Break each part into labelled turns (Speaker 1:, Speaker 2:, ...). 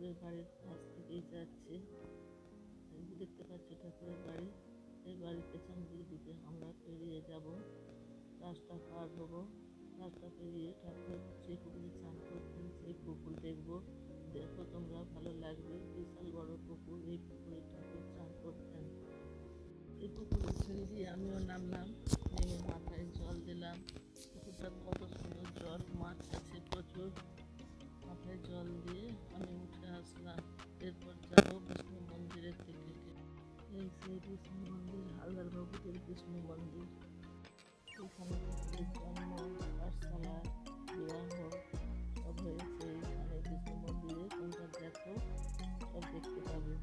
Speaker 1: ঠাকুরের বাড়ির কাছ থেকেই যাচ্ছি। দেখতে পাচ্ছি ঠাকুরের বাড়ি। এই বাড়ির পেছন দিকে আমরা পেরিয়ে যাব, রাস্তা পার হবো। রাস্তা পেরিয়ে ঠাকুরের যে পুকুরে স্নান করতেন সেই পুকুর দেখবো। দেখো তোমরা, ভালো লাগবে। বিশাল বড় পুকুর। এই পুকুরে ঠাকুর স্নান করতেন। এই পুকুরের সিঁড়ি দিয়ে আমিও নামলাম, নেমে মাথায় জল দিলাম। পুকুরটা কত সুন্দর, জল, মাছ আছে প্রচুর। মাথায় জল দিয়ে আমি উঠে আসলাম। এরপর যাবো বিষ্ণু মন্দিরের দিকে। এই সেই বিষ্ণু মন্দির, হালদার বাবুদের বিষ্ণু মন্দির। এখানে ঠাকুরের জন্ম, পাঠশালা, বিবাহ সব হয়েছে এইখানে বিষ্ণু মন্দিরে। তোমরা দেখো, সব দেখতে পাবে।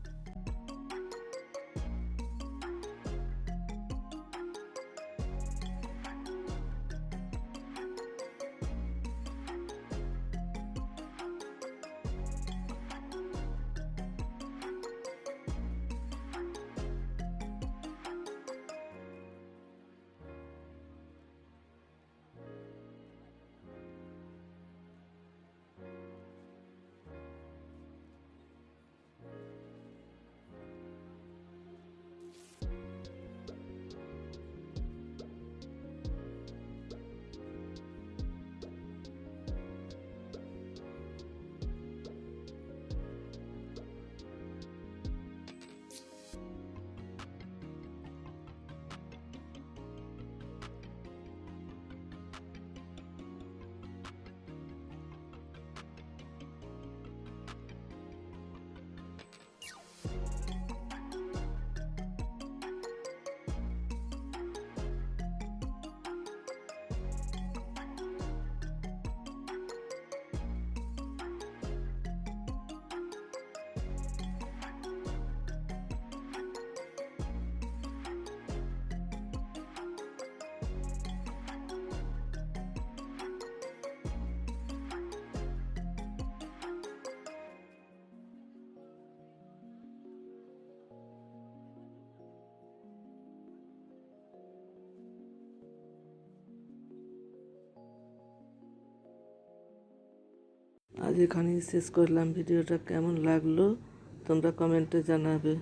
Speaker 1: আজ এখানেই শেষ করলাম। ভিডিওটা কেমন লাগলো তোমরা কমেন্টে জানাবে।